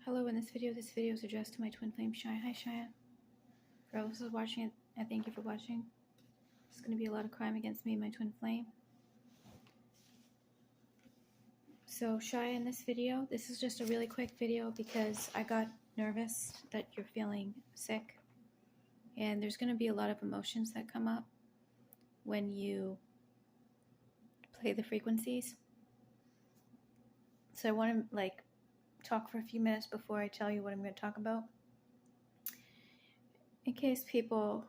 Hello, in this video is addressed to my twin flame, Shia. Hi, Shia. For those who are watching it, I thank you for watching. There's going to be a lot of crime against me and my twin flame. So, Shia, in this video, this is just a really quick video because I got nervous that you're feeling sick. And there's going to be a lot of emotions that come up when you play the frequencies. So I want to, talk for a few minutes before I tell you what I'm going to talk about. In case people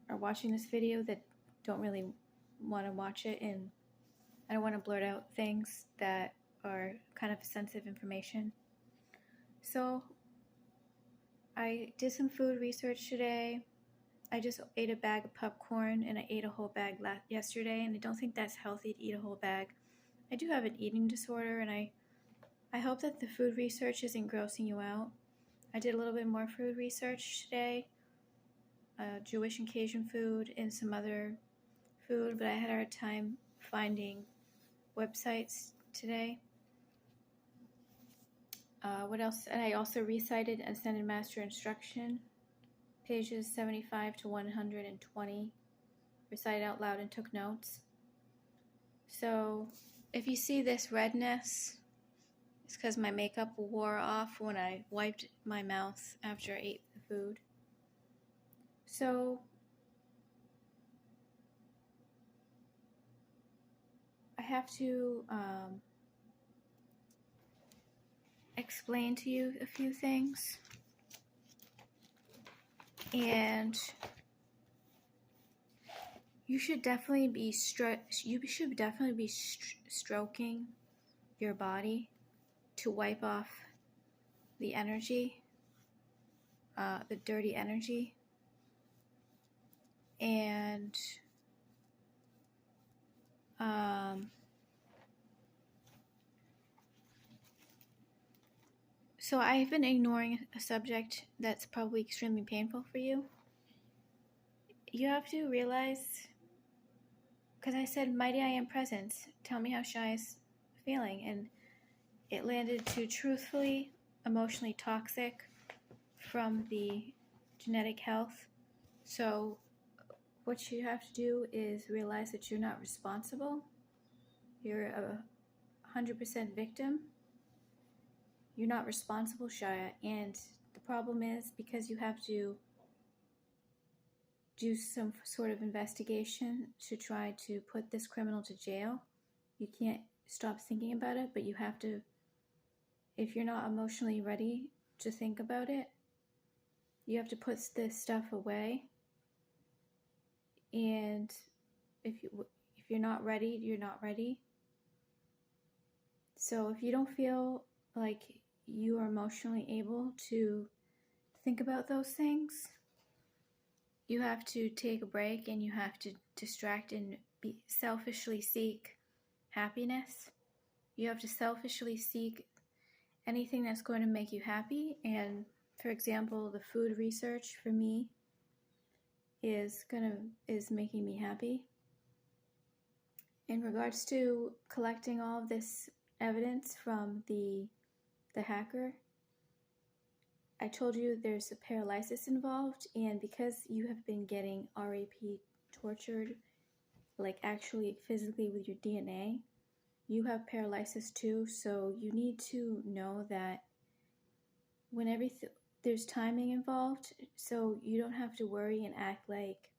are watching this video that don't really want to watch it, and I don't want to blurt out things that are kind of sensitive information. So I did some food research today. I just ate a bag of popcorn and I ate a whole bag yesterday, and I don't think that's healthy to eat a whole bag. I do have an eating disorder, and I hope that the food research isn't grossing you out. I did a little bit more food research today, Jewish and Cajun food and some other food, but I had a hard time finding websites today. What else? And I also recited Ascended Master Instruction, pages 75 to 120, recited out loud and took notes. So if you see this redness, it's because my makeup wore off when I wiped my mouth after I ate the food. So I have to explain to you a few things, and you should definitely be stroking your body to wipe off the energy, the dirty energy, and so I've been ignoring a subject that's probably extremely painful for you. You have to realize, because I said, mighty I am present, tell me how Shia is feeling, and it landed to truthfully, emotionally toxic from the genetic health. So what you have to do is realize that you're not responsible. You're a 100% victim. You're not responsible, Shia, and the problem is because you have to do some sort of investigation to try to put this criminal to jail. You can't stop thinking about it, but you have to, if you're not emotionally ready to think about it, you have to put this stuff away. And if you're not ready, you're not ready. So if you don't feel like you are emotionally able to think about those things, you have to take a break and you have to distract and selfishly seek happiness. You have to selfishly seek anything that's going to make you happy. And for example, the food research for me is making me happy. In regards to collecting all of this evidence from the hacker, I told you there's a paralysis involved, and because you have been getting RAP tortured, like actually physically with your DNA, you have paralysis too. So you need to know that when there's timing involved, so you don't have to worry and act like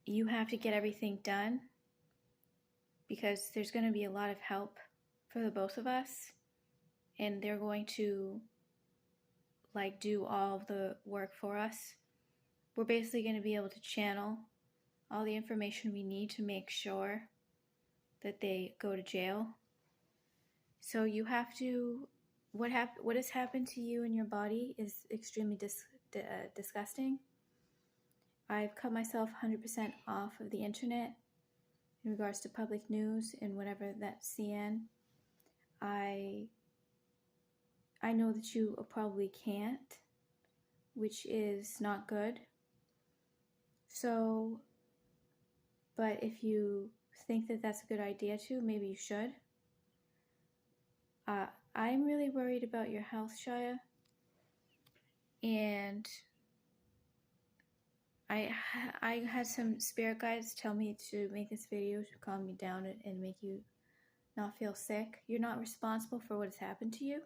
you have to get everything done, because there's going to be a lot of help for the both of us, and they're going to do all of the work for us. We're basically going to be able to channel all the information we need to make sure that they go to jail. So you have to, what has happened to you in your body is extremely disgusting. I've cut myself 100% off of the internet in regards to public news and whatever that's CN. I know that you probably can't, which is not good. So, but if you think that that's a good idea too, maybe you should. I'm really worried about your health, Shia, and I had some spirit guides tell me to make this video to calm me down and make you not feel sick. You're not responsible for what has happened to you.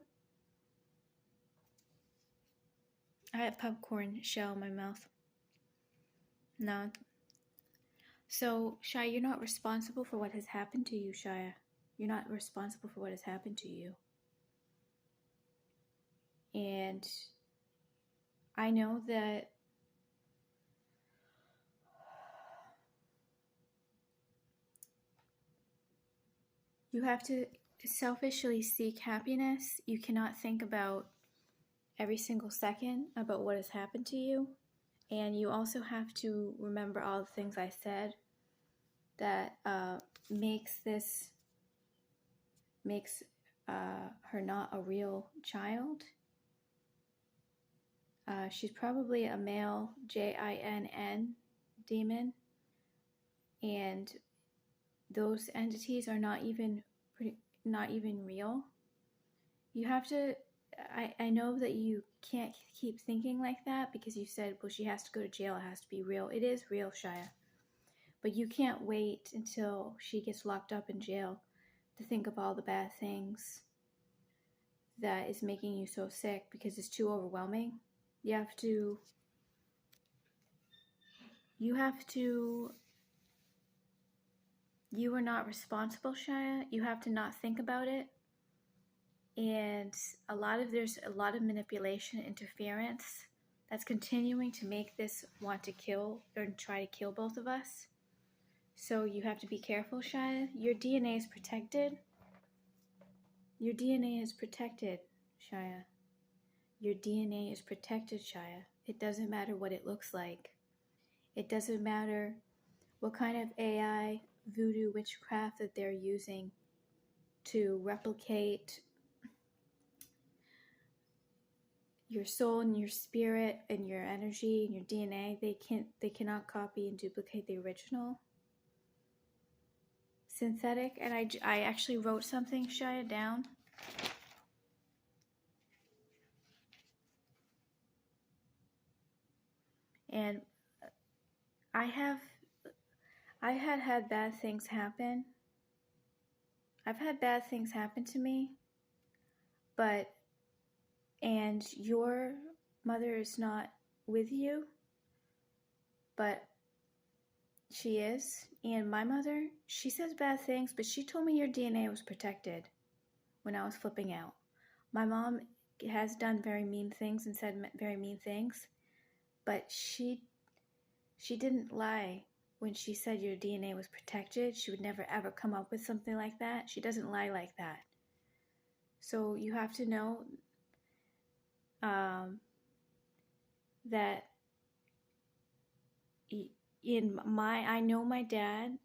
I had popcorn shell in my mouth. No. So, Shia, you're not responsible for what has happened to you, Shia. You're not responsible for what has happened to you. And I know that you have to selfishly seek happiness. You cannot think about every single second about what has happened to you. And you also have to remember all the things I said that makes her not a real child. She's probably a male JINN demon, and those entities are not even real. You have to. I know that you can't keep thinking like that because you said, well, she has to go to jail. It has to be real. It is real, Shia. But you can't wait until she gets locked up in jail to think of all the bad things that is making you so sick because it's too overwhelming. You have to. You are not responsible, Shia. You have to not think about it. And there's a lot of manipulation, interference that's continuing to make this want to kill or try to kill both of us. So you have to be careful, Shia. Your DNA is protected. Your DNA is protected, Shia. Your DNA is protected, Shia. It doesn't matter what it looks like. It doesn't matter what kind of AI voodoo witchcraft that they're using to replicate your soul and your spirit and your energy and your DNA. They cannot copy and duplicate the original synthetic. And I actually wrote something, Shia, down. And I had bad things happen. I've had bad things happen to me, and your mother is not with you, but she is. And my mother, she says bad things, but she told me your DNA was protected when I was flipping out. My mom has done very mean things and said very mean things, but she didn't lie when she said your DNA was protected. She would never ever come up with something like that. She doesn't lie like that. So you have to know that I know my dad,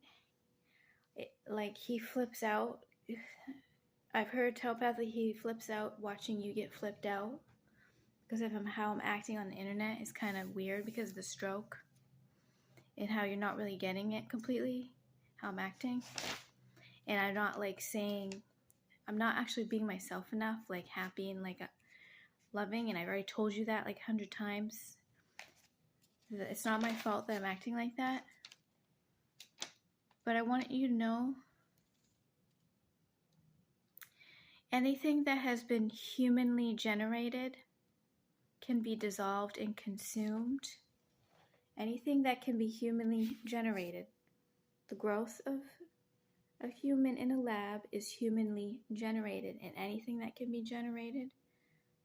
he flips out. I've heard telepathically he flips out watching you get flipped out because of how I'm acting on the internet is kind of weird because of the stroke and how you're not really getting it completely, how I'm acting. And I'm not I'm not actually being myself enough, happy and loving. And I've already told you that 100 times. It's not my fault that I'm acting like that. But I want you to know anything that has been humanly generated can be dissolved and consumed. Anything that can be humanly generated. The growth of a human in a lab is humanly generated, and anything that can be generated,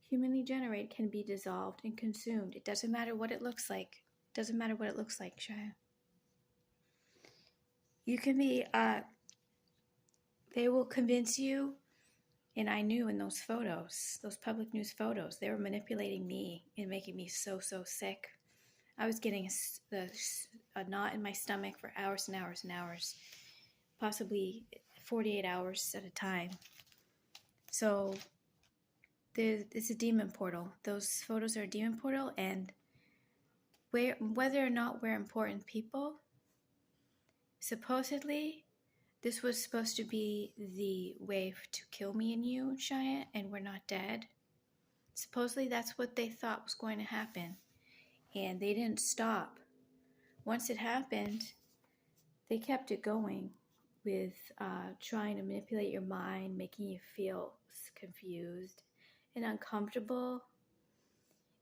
humanly generated, can be dissolved and consumed. It doesn't matter what it looks like. It doesn't matter what it looks like, Shia. You can be, they will convince you, and I knew in those photos, those public news photos, they were manipulating me and making me so sick. I was getting a knot in my stomach for hours and hours and hours, possibly 48 hours at a time. So it's a demon portal. Those photos are a demon portal, and whether or not we're important people, supposedly This was supposed to be the way to kill me and you, Shia, and we're not dead. Supposedly that's what they thought was going to happen. And they didn't stop. Once it happened, they kept it going with trying to manipulate your mind, making you feel confused and uncomfortable.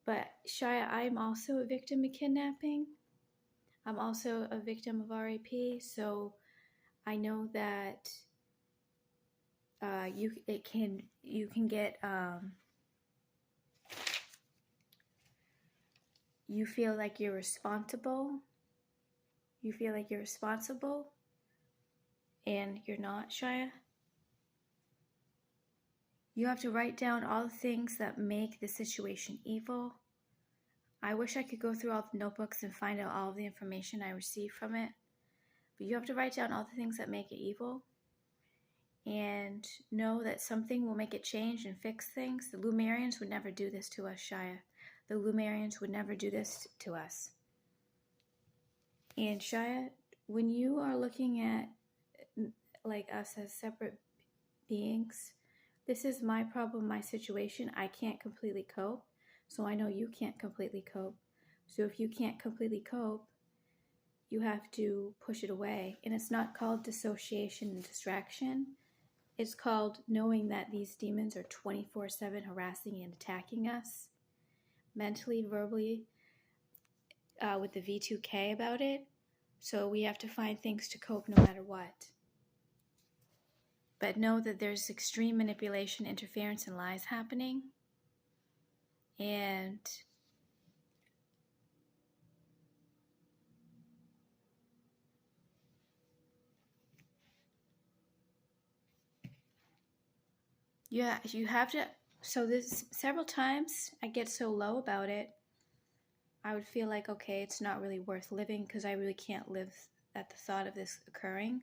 But Shia, I'm also a victim of kidnapping. I'm also a victim of RAP, so I know that you can get you feel like you're responsible. You feel like you're responsible, and you're not, Shia. You have to write down all the things that make the situation evil. I wish I could go through all the notebooks and find out all of the information I received from it, but you have to write down all the things that make it evil. And know that something will make it change and fix things. The Lumerians would never do this to us, Shia. The Lumerians would never do this to us. And Shia, when you are looking at like us as separate beings, this is my problem, my situation. I can't completely cope, so I know you can't completely cope. So if you can't completely cope, you have to push it away. And it's not called dissociation and distraction. It's called knowing that these demons are 24/7 harassing and attacking us, mentally, verbally, with the V2K about it. So we have to find things to cope no matter what. But know that there's extreme manipulation, interference, and lies happening. And yeah, you have to. So this several times I get so low about it. I would feel like, okay, it's not really worth living because I really can't live at the thought of this occurring.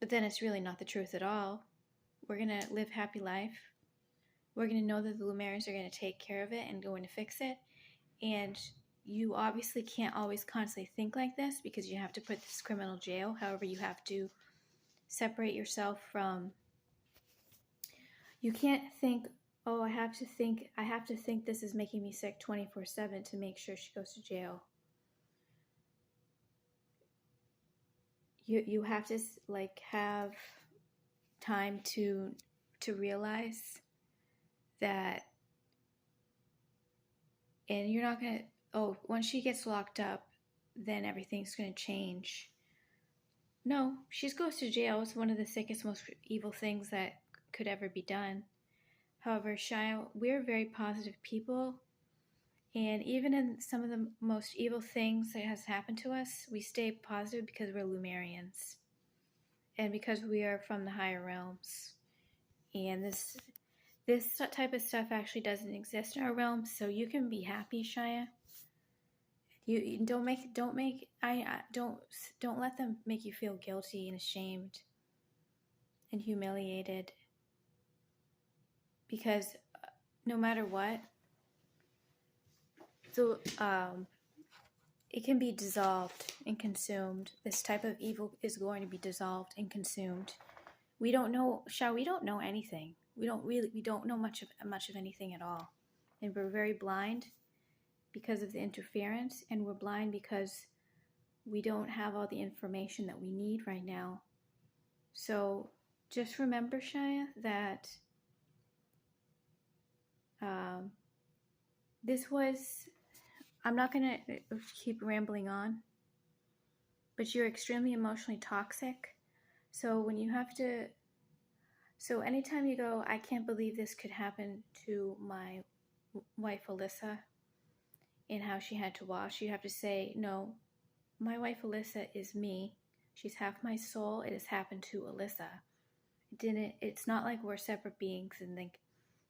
But then it's really not the truth at all. We're going to live happy life. We're going to know that the Lumerians are going to take care of it and going to fix it. And you obviously can't always constantly think like this because you have to put this criminal in jail. However, you have to separate yourself from... You can't think, oh, I have to think this is making me sick 24/7 to make sure she goes to jail. You have to like have time to realize that, and you're not gonna, oh, once she gets locked up, then everything's gonna change. No, she goes to jail. It's one of the sickest, most evil things that could ever be done. However, Shia, we're very positive people, and even in some of the most evil things that has happened to us, we stay positive because we're Lumerians, and because we are from the higher realms. And this type of stuff actually doesn't exist in our realm, so you can be happy, Shia. You don't let them make you feel guilty and ashamed and humiliated, because no matter what, so it can be dissolved and consumed. This type of evil is going to be dissolved and consumed. We don't know, we don't know anything. We don't know much of anything at all. And we're very blind because of the interference, and we're blind because we don't have all the information that we need right now. So just remember, Shia, that this was, I'm not going to keep rambling on, but you're extremely emotionally toxic. So when you have to, so anytime you go, I can't believe this could happen to my wife, Alyssa, and how she had to wash, you have to say, no, my wife, Alyssa, is me. She's half my soul. It has happened to Alyssa. It's not like we're separate beings and think,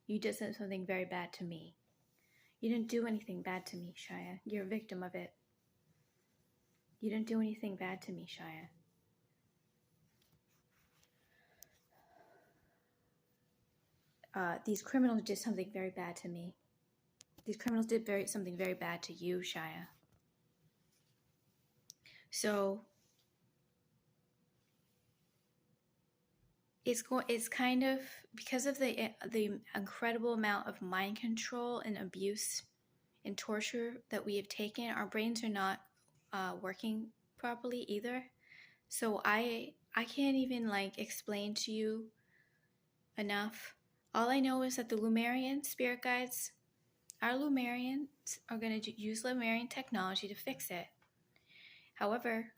you did something very bad to me. You didn't do anything bad to me, Shia. You're a victim of it. You didn't do anything bad to me, Shia. These criminals did something very bad to me. These criminals did something very bad to you, Shia. So it's kind of because of the incredible amount of mind control and abuse and torture that we have taken. Our brains are not working properly either. So I can't even like explain to you enough. All I know is that the Lumerian spirit guides, our Lumerians, are going to use Lumerian technology to fix it. However,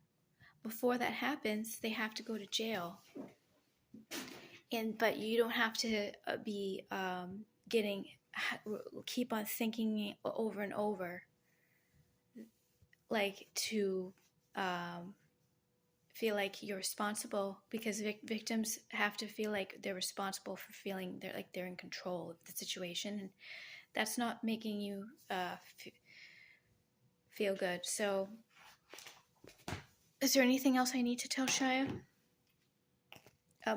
before that happens, they have to go to jail. But you don't have to be keep on thinking over and over, like to feel like you're responsible, because victims have to feel like they're responsible for feeling they're in control of the situation, and that's not making you feel good. So, is there anything else I need to tell Shia?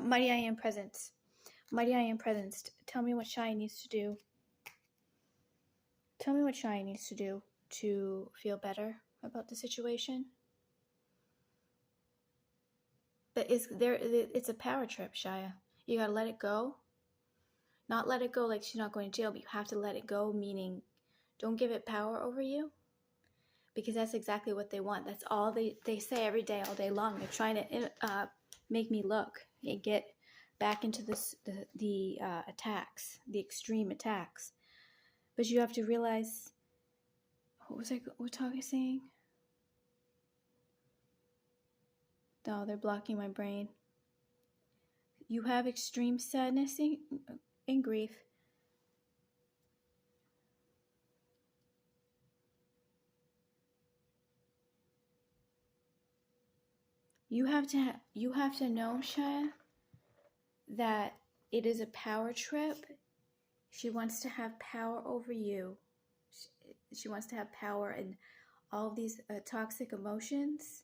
Mighty I Am Presence. Mighty I Am Presence. Tell me what Shia needs to do. Tell me what Shia needs to do to feel better about the situation. But it's a power trip, Shia. You gotta let it go. Not let it go like she's not going to jail, but you have to let it go, meaning don't give it power over you. Because that's exactly what they want. That's all they say every day, all day long. They're trying to make me look and get back into the attacks, the extreme attacks. But you have to realize, what talking saying? No, they're blocking my brain. You have extreme sadness and grief. You have to know, Shia, that it is a power trip. She wants to have power over you. She wants to have power, and all of these toxic emotions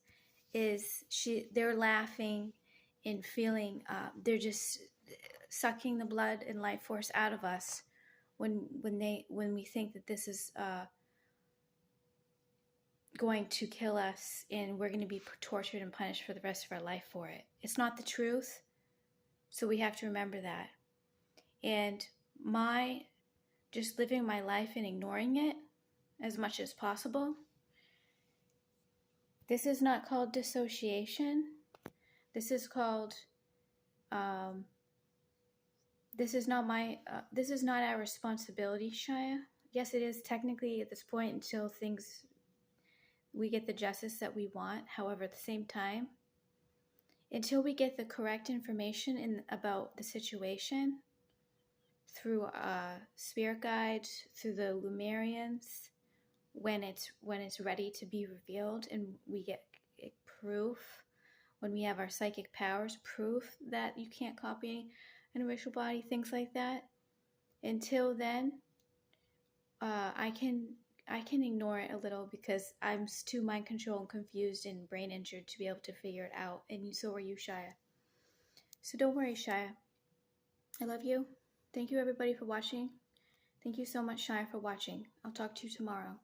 they're laughing and feeling they're just sucking the blood and life force out of us when we think that this is going to kill us and we're going to be tortured and punished for the rest of our life for it. It's not the truth. So we have to remember that. And just living my life and ignoring it as much as possible. This is not called dissociation. This is called, this is not our responsibility, Shia. Yes, it is technically at this point until we get the justice that we want. However, at the same time, until we get the correct information about the situation through spirit guides, through the Lumerians, when it's ready to be revealed and we get proof, when we have our psychic powers, proof that you can't copy an original body, things like that. Until then, I can ignore it a little because I'm too mind controlled and confused and brain injured to be able to figure it out. And so are you, Shia. So don't worry, Shia. I love you. Thank you, everybody, for watching. Thank you so much, Shia, for watching. I'll talk to you tomorrow.